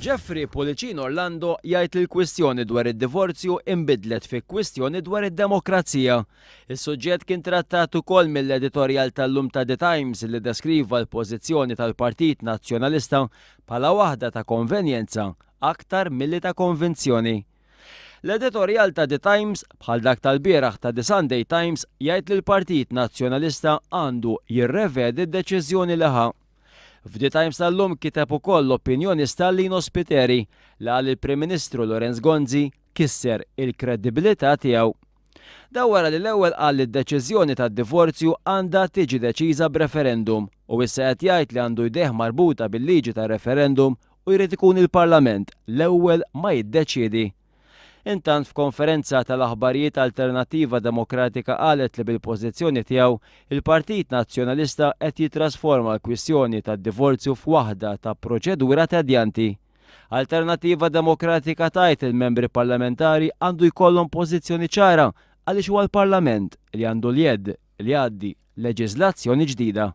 Jeffrey Pullicino Orlando jgħid il-kwistjoni dwar id-divorzju inbidlet fi kwistjoni dwar id-demokrazija. Is-suġġett kien trattat ukoll mill-editorjal tal-lum ta' The Times li deskriva l-pożizzjoni tal-Partit Nazzjonalista bħala waħda ta' konvenjenza aktar milli ta' konvinzjoni. L-editorjal ta' The Times bħal dak tal-bieraħ ta' The Sunday Times jgħid li l-Partit Nazzjonalista għandu jirrevedi d-deċiżjoni li ħa. F'The Times tal-lum kiteb ukoll l-opinjoni Stallino Spiteri li għal il-Prim Ministru Lawrence Gonzi kisser il-kredibilità tiegħu. Da wara li l-ewwel qal li d-deċiżjoni tad-divorzju għandha tiġi deċiża b'referendum u issa qed jgħid li għandu jdejh marbuta bil-liġi tar-referendum u jrid ikun il-Parlament l-ewwel ma jiddeċiedi. Intant f'konferenza tal-aħbarijiet Alternativa Demokratika qalet li bil-pożizzjoni tiegħu il-Partit Nazzjonalista qed jitrasforma l-kwistjoni tad-divorzju f'waħda ta' proċedura tedjanti. Alternativa Demokratika tajt il-membri parlamentari għandu jkollhom pożizzjoni ċara għaliex huwa l-Parlament li għandu l-jed li jgħaddi leġiżlazzjoni ġdida.